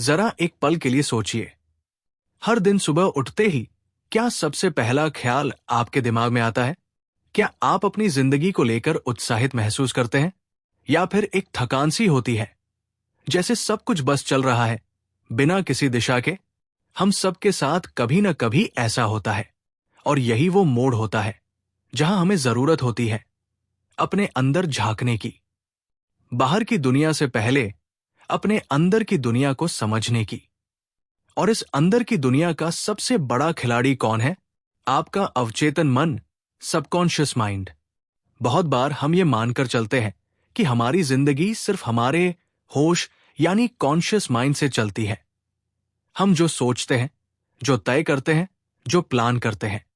जरा एक पल के लिए सोचिए, हर दिन सुबह उठते ही क्या सबसे पहला ख्याल आपके दिमाग में आता है? क्या आप अपनी जिंदगी को लेकर उत्साहित महसूस करते हैं, या फिर एक थकान सी होती है, जैसे सब कुछ बस चल रहा है बिना किसी दिशा के? हम सबके साथ कभी न कभी ऐसा होता है, और यही वो मोड़ होता है जहां हमें जरूरत होती है अपने अंदर झांकने की, बाहर की दुनिया से पहले अपने अंदर की दुनिया को समझने की। और इस अंदर की दुनिया का सबसे बड़ा खिलाड़ी कौन है? आपका अवचेतन मन, सबकॉन्शियस माइंड। बहुत बार हम ये मानकर चलते हैं कि हमारी जिंदगी सिर्फ हमारे होश यानी कॉन्शियस माइंड से चलती है। हम जो सोचते हैं, जो तय करते हैं, जो प्लान करते हैं,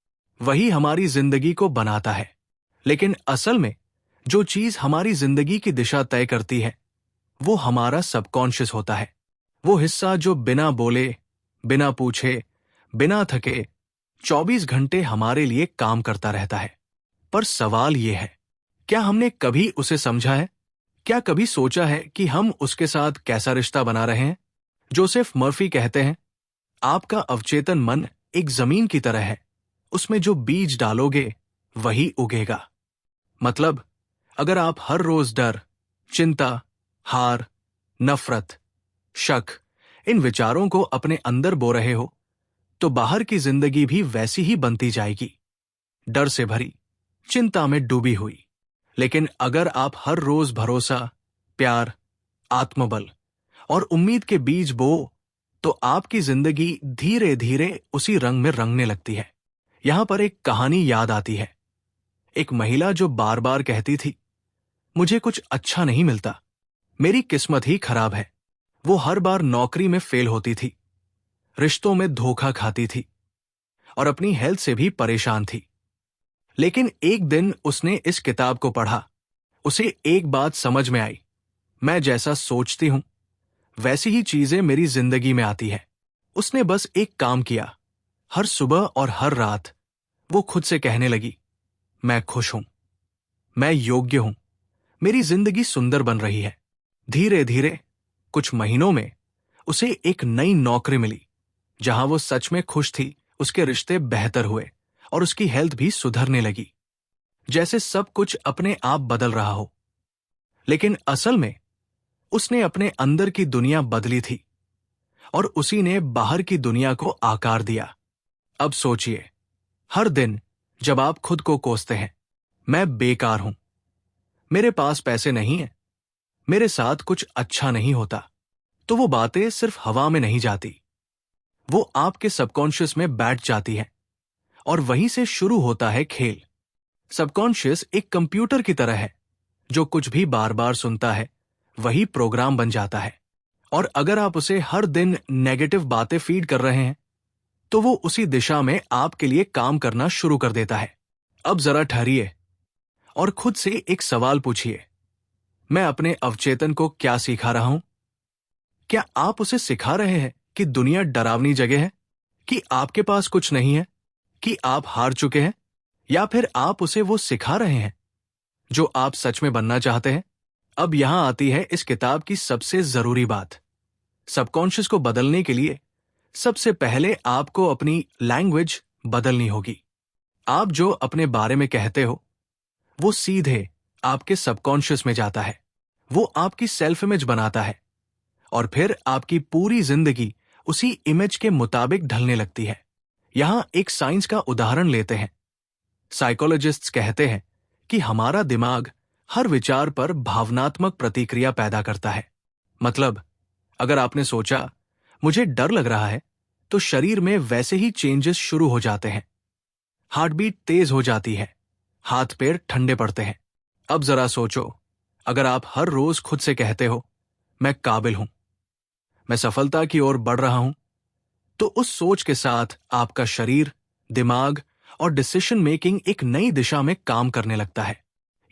वही हमारी जिंदगी को बनाता है। लेकिन असल में जो चीज हमारी जिंदगी की दिशा तय करती है वो हमारा सबकॉन्शियस होता है। वो हिस्सा जो बिना बोले, बिना पूछे, बिना थके 24 घंटे हमारे लिए काम करता रहता है। पर सवाल ये है, क्या हमने कभी उसे समझा है? क्या कभी सोचा है कि हम उसके साथ कैसा रिश्ता बना रहे हैं? जोसेफ मर्फी कहते हैं, आपका अवचेतन मन एक जमीन की तरह है, उसमें जो बीज डालोगे वही उगेगा। मतलब, अगर आप हर रोज डर, चिंता, हार, नफरत, शक, इन विचारों को अपने अंदर बो रहे हो, तो बाहर की जिंदगी भी वैसी ही बनती जाएगी, डर से भरी, चिंता में डूबी हुई। लेकिन अगर आप हर रोज भरोसा, प्यार, आत्मबल और उम्मीद के बीज बो, तो आपकी जिंदगी धीरे धीरे उसी रंग में रंगने लगती है। यहां पर एक कहानी याद आती है। एक महिला जो बार बार कहती थी, मुझे कुछ अच्छा नहीं मिलता, मेरी किस्मत ही खराब है। वो हर बार नौकरी में फेल होती थी, रिश्तों में धोखा खाती थी और अपनी हेल्थ से भी परेशान थी। लेकिन एक दिन उसने इस किताब को पढ़ा। उसे एक बात समझ में आई, मैं जैसा सोचती हूं वैसी ही चीजें मेरी जिंदगी में आती है। उसने बस एक काम किया, हर सुबह और हर रात वो खुद से कहने लगी, मैं खुश हूं, मैं योग्य हूं, मेरी जिंदगी सुंदर बन रही है। धीरे धीरे कुछ महीनों में उसे एक नई नौकरी मिली जहां वो सच में खुश थी। उसके रिश्ते बेहतर हुए और उसकी हेल्थ भी सुधरने लगी, जैसे सब कुछ अपने आप बदल रहा हो। लेकिन असल में उसने अपने अंदर की दुनिया बदली थी और उसी ने बाहर की दुनिया को आकार दिया। अब सोचिए, हर दिन जब आप खुद को कोसते हैं, मैं बेकार हूं, मेरे पास पैसे नहीं है, मेरे साथ कुछ अच्छा नहीं होता, तो वो बातें सिर्फ हवा में नहीं जाती, वो आपके सबकॉन्शियस में बैठ जाती है और वहीं से शुरू होता है खेल। सबकॉन्शियस एक कंप्यूटर की तरह है, जो कुछ भी बार बार सुनता है वही प्रोग्राम बन जाता है। और अगर आप उसे हर दिन नेगेटिव बातें फीड कर रहे हैं, तो वो उसी दिशा में आपके लिए काम करना शुरू कर देता है। अब जरा ठहरिए और खुद से एक सवाल पूछिए, मैं अपने अवचेतन को क्या सिखा रहा हूं? क्या आप उसे सिखा रहे हैं कि दुनिया डरावनी जगह है, कि आपके पास कुछ नहीं है, कि आप हार चुके हैं? या फिर आप उसे वो सिखा रहे हैं जो आप सच में बनना चाहते हैं? अब यहां आती है इस किताब की सबसे जरूरी बात। सबकॉन्शियस को बदलने के लिए सबसे पहले आपको अपनी लैंग्वेज बदलनी होगी। आप जो अपने बारे में कहते हो वो सीधे आपके सबकॉन्शियस में जाता है, वो आपकी सेल्फ इमेज बनाता है और फिर आपकी पूरी जिंदगी उसी इमेज के मुताबिक ढलने लगती है। यहां एक साइंस का उदाहरण लेते हैं। साइकोलॉजिस्ट्स कहते हैं कि हमारा दिमाग हर विचार पर भावनात्मक प्रतिक्रिया पैदा करता है। मतलब, अगर आपने सोचा मुझे डर लग रहा है, तो शरीर में वैसे ही चेंजेस शुरू हो जाते हैं। हार्टबीट तेज हो जाती है, हाथ पैर ठंडे पड़ते हैं। अब जरा सोचो, अगर आप हर रोज खुद से कहते हो, मैं काबिल हूं, मैं सफलता की ओर बढ़ रहा हूं, तो उस सोच के साथ आपका शरीर, दिमाग और डिसीजन मेकिंग एक नई दिशा में काम करने लगता है।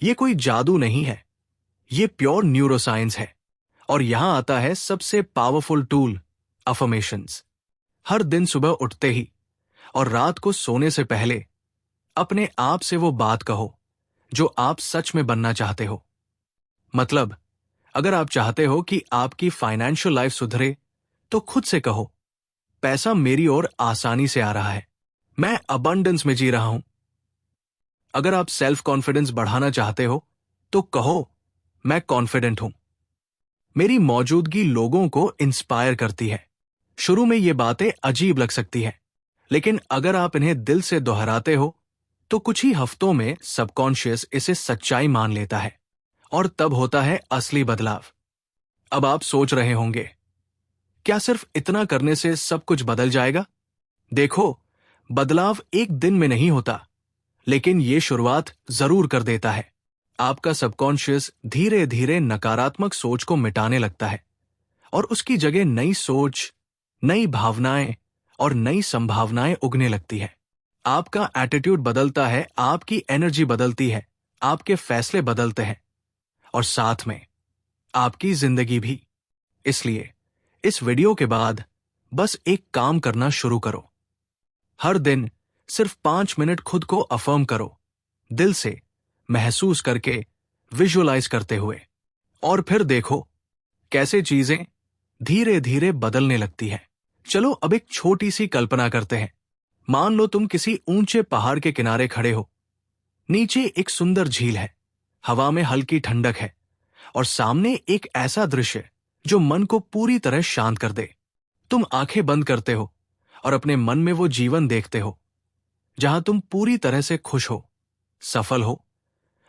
ये कोई जादू नहीं है, ये प्योर न्यूरोसाइंस है। और यहां आता है सबसे पावरफुल टूल, अफर्मेशंस। हर दिन सुबह उठते ही और रात को सोने से पहले अपने आप से वो बात कहो जो आप सच में बनना चाहते हो। मतलब, अगर आप चाहते हो कि आपकी फाइनेंशियल लाइफ सुधरे, तो खुद से कहो, पैसा मेरी ओर आसानी से आ रहा है, मैं अबंडेंस में जी रहा हूं। अगर आप सेल्फ कॉन्फिडेंस बढ़ाना चाहते हो तो कहो, मैं कॉन्फिडेंट हूं। मेरी मौजूदगी लोगों को इंस्पायर करती है। शुरू में ये बातें अजीब लग सकती है, लेकिन अगर आप इन्हें दिल से दोहराते हो तो कुछ ही हफ्तों में सबकॉन्शियस इसे सच्चाई मान लेता है और तब होता है असली बदलाव। अब आप सोच रहे होंगे, क्या सिर्फ इतना करने से सब कुछ बदल जाएगा? देखो, बदलाव एक दिन में नहीं होता, लेकिन ये शुरुआत जरूर कर देता है। आपका सबकॉन्शियस धीरे धीरे नकारात्मक सोच को मिटाने लगता है और उसकी जगह नई सोच, नई भावनाएं और नई संभावनाएं उगने लगती है। आपका एटीट्यूड बदलता है, आपकी एनर्जी बदलती है, आपके फैसले बदलते हैं और साथ में आपकी जिंदगी भी। इसलिए इस वीडियो के बाद बस एक काम करना शुरू करो। हर दिन सिर्फ 5 मिनट खुद को अफर्म करो, दिल से, महसूस करके, विजुअलाइज करते हुए, और फिर देखो कैसे चीजें धीरे धीरे बदलने लगती है। चलो अब एक छोटी सी कल्पना करते हैं। मान लो तुम किसी ऊंचे पहाड़ के किनारे खड़े हो। नीचे एक सुंदर झील है, हवा में हल्की ठंडक है और सामने एक ऐसा दृश्य जो मन को पूरी तरह शांत कर दे। तुम आंखें बंद करते हो और अपने मन में वो जीवन देखते हो जहां तुम पूरी तरह से खुश हो, सफल हो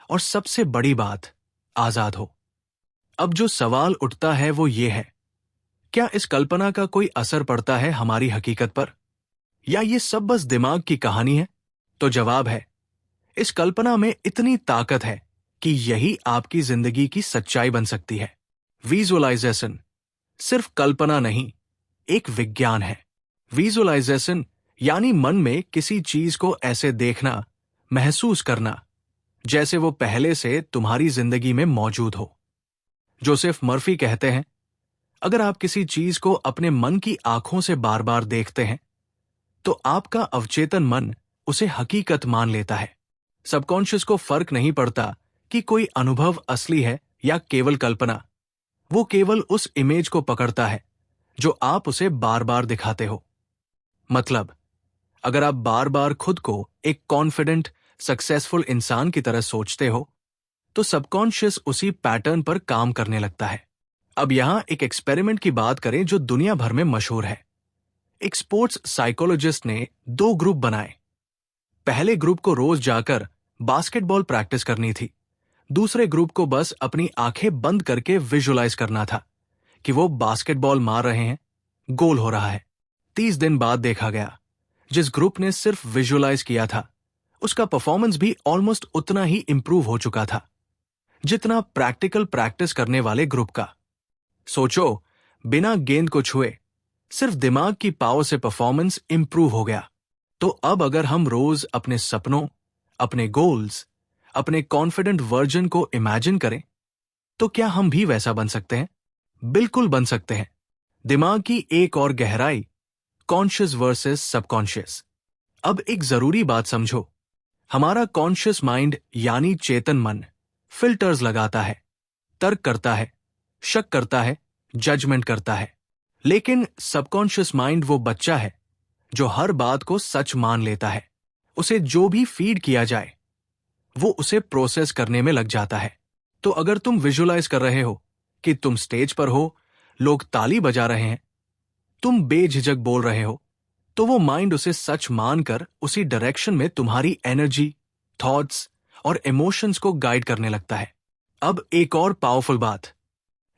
और सबसे बड़ी बात, आजाद हो। अब जो सवाल उठता है वो ये है, क्या इस कल्पना का कोई असर पड़ता है हमारी हकीकत पर, या ये सब बस दिमाग की कहानी है? तो जवाब है, इस कल्पना में इतनी ताकत है कि यही आपकी जिंदगी की सच्चाई बन सकती है। विजुअलाइजेशन सिर्फ कल्पना नहीं, एक विज्ञान है। विजुअलाइजेशन यानी मन में किसी चीज को ऐसे देखना, महसूस करना जैसे वो पहले से तुम्हारी जिंदगी में मौजूद हो। जोसेफ मर्फी कहते हैं, अगर आप किसी चीज को अपने मन की आंखों से बार बार देखते हैं तो आपका अवचेतन मन उसे हकीकत मान लेता है। सबकॉन्शियस को फर्क नहीं पड़ता कि कोई अनुभव असली है या केवल कल्पना, वो केवल उस इमेज को पकड़ता है जो आप उसे बार बार दिखाते हो। मतलब, अगर आप बार बार खुद को एक कॉन्फिडेंट, सक्सेसफुल इंसान की तरह सोचते हो तो सबकॉन्शियस उसी पैटर्न पर काम करने लगता है। अब यहां एक एक्सपेरिमेंट की बात करें जो दुनिया भर में मशहूर है। एक स्पोर्ट्स साइकोलॉजिस्ट ने 2 ग्रुप बनाए। पहले ग्रुप को रोज जाकर बास्केटबॉल प्रैक्टिस करनी थी, दूसरे ग्रुप को बस अपनी आंखें बंद करके विजुअलाइज करना था कि वो बास्केटबॉल मार रहे हैं, गोल हो रहा है। 30 दिन बाद देखा गया, जिस ग्रुप ने सिर्फ विजुअलाइज किया था उसका परफॉर्मेंस भी ऑलमोस्ट उतना ही इंप्रूव हो चुका था जितना प्रैक्टिकल प्रैक्टिस करने वाले ग्रुप का। सोचो, बिना गेंद को छुए सिर्फ दिमाग की पावर से परफॉर्मेंस इंप्रूव हो गया। तो अब अगर हम रोज अपने सपनों, अपने गोल्स, अपने कॉन्फिडेंट वर्जन को इमेजिन करें तो क्या हम भी वैसा बन सकते हैं? बिल्कुल बन सकते हैं। दिमाग की एक और गहराई, कॉन्शियस वर्सेस सबकॉन्शियस। अब एक जरूरी बात समझो, हमारा कॉन्शियस माइंड यानी चेतन मन फिल्टर्स लगाता है, तर्क करता है, शक करता है, जजमेंट करता है। लेकिन सबकॉन्शियस माइंड वो बच्चा है जो हर बात को सच मान लेता है। उसे जो भी फीड किया जाए वो उसे प्रोसेस करने में लग जाता है। तो अगर तुम विजुअलाइज कर रहे हो कि तुम स्टेज पर हो, लोग ताली बजा रहे हैं, तुम बेझिझक बोल रहे हो, तो वो माइंड उसे सच मानकर उसी डायरेक्शन में तुम्हारी एनर्जी, थॉट्स और इमोशंस को गाइड करने लगता है। अब एक और पावरफुल बात,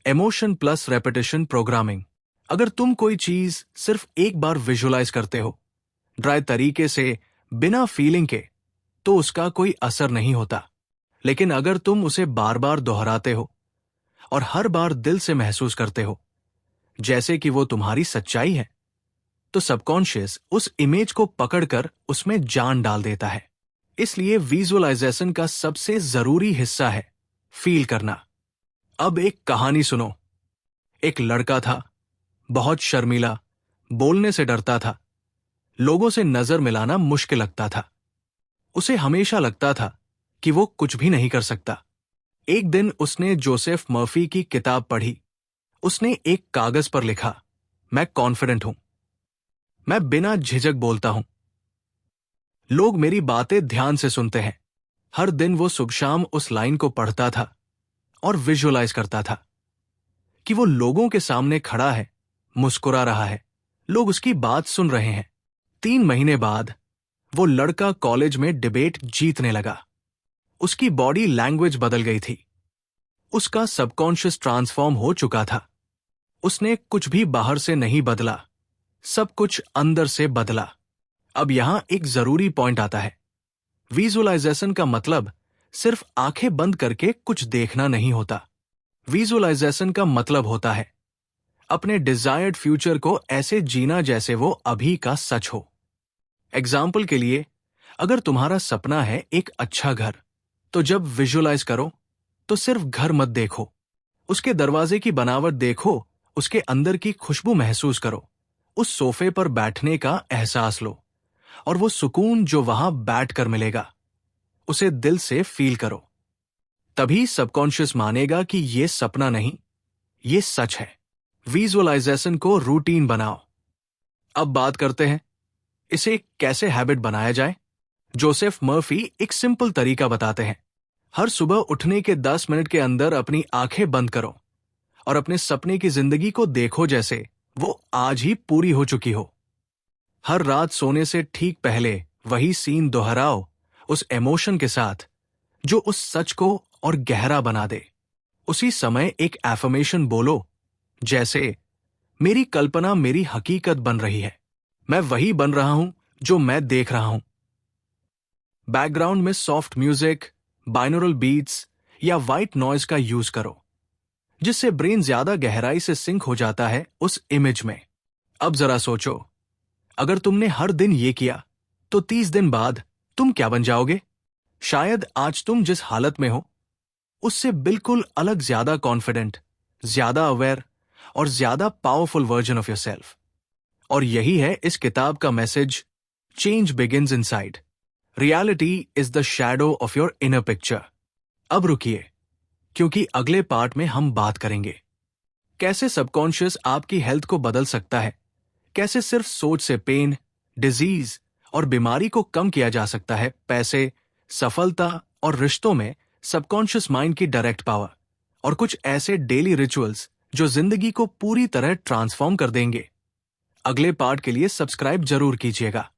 इमोशन प्लस रेपिटेशन प्रोग्रामिंग। अगर तुम कोई चीज सिर्फ एक बार विजुअलाइज करते हो, ड्राई तरीके से, बिना फीलिंग के, तो उसका कोई असर नहीं होता। लेकिन अगर तुम उसे बार बार दोहराते हो और हर बार दिल से महसूस करते हो जैसे कि वो तुम्हारी सच्चाई है, तो सबकॉन्शियस उस इमेज को पकड़कर उसमें जान डाल देता है। इसलिए विजुअलाइजेशन का सबसे जरूरी हिस्सा है फील करना। अब एक कहानी सुनो। एक लड़का था, बहुत शर्मीला, बोलने से डरता था, लोगों से नजर मिलाना मुश्किल लगता था। उसे हमेशा लगता था कि वो कुछ भी नहीं कर सकता। एक दिन उसने जोसेफ मर्फी की किताब पढ़ी। उसने एक कागज पर लिखा, मैं कॉन्फिडेंट हूं। मैं बिना झिझक बोलता हूं। लोग मेरी बातें ध्यान से सुनते हैं। हर दिन वो सुबह शाम उस लाइन को पढ़ता था और विजुअलाइज करता था कि वो लोगों के सामने खड़ा है, मुस्कुरा रहा है, लोग उसकी बात सुन रहे हैं। 3 महीने बाद वो लड़का कॉलेज में डिबेट जीतने लगा। उसकी बॉडी लैंग्वेज बदल गई थी। उसका सबकॉन्शियस ट्रांसफॉर्म हो चुका था। उसने कुछ भी बाहर से नहीं बदला, सब कुछ अंदर से बदला। अब यहां एक जरूरी पॉइंट आता है। विजुअलाइजेशन का मतलब सिर्फ आंखें बंद करके कुछ देखना नहीं होता। विजुअलाइजेशन का मतलब होता है अपने डिजायर्ड फ्यूचर को ऐसे जीना जैसे वो अभी का सच हो। एग्जाम्पल के लिए, अगर तुम्हारा सपना है एक अच्छा घर, तो जब विजुअलाइज करो तो सिर्फ घर मत देखो, उसके दरवाजे की बनावट देखो, उसके अंदर की खुशबू महसूस करो, उस सोफे पर बैठने का एहसास लो और वो सुकून जो वहां बैठकर मिलेगा, उसे दिल से फील करो। तभी सबकॉन्शियस मानेगा कि ये सपना नहीं, ये सच है। विजुअलाइजेशन को रूटीन बनाओ। अब बात करते हैं इसे कैसे हैबिट बनाया जाए। जोसेफ मर्फी एक सिंपल तरीका बताते हैं। हर सुबह उठने के 10 मिनट के अंदर अपनी आंखें बंद करो और अपने सपने की जिंदगी को देखो जैसे वो आज ही पूरी हो चुकी हो। हर रात सोने से ठीक पहले वही सीन दोहराओ, उस इमोशन के साथ जो उस सच को और गहरा बना दे। उसी समय एक एफर्मेशन बोलो, जैसे मेरी कल्पना मेरी हकीकत बन रही है, मैं वही बन रहा हूं जो मैं देख रहा हूं। बैकग्राउंड में सॉफ्ट म्यूजिक, बाइनोरल बीट्स या वाइट नॉइज का यूज करो, जिससे ब्रेन ज्यादा गहराई से सिंक हो जाता है उस इमेज में। अब जरा सोचो, अगर तुमने हर दिन ये किया तो 30 दिन बाद तुम क्या बन जाओगे? शायद आज तुम जिस हालत में हो उससे बिल्कुल अलग, ज्यादा कॉन्फिडेंट, ज्यादा अवेयर और ज्यादा पावरफुल वर्जन ऑफ योरसेल्फ। और यही है इस किताब का message, change begins inside. Reality is the shadow of your inner picture. अब रुकिए, क्योंकि अगले पार्ट में हम बात करेंगे कैसे सबकॉन्शियस आपकी हेल्थ को बदल सकता है, कैसे सिर्फ सोच से पेन, डिजीज और बीमारी को कम किया जा सकता है, पैसे, सफलता और रिश्तों में सबकॉन्शियस माइंड की डायरेक्ट पावर, और कुछ ऐसे डेली रिचुअल्स जो जिंदगी को पूरी तरह ट्रांसफॉर्म कर देंगे। अगले पार्ट के लिए सब्सक्राइब जरूर कीजिएगा।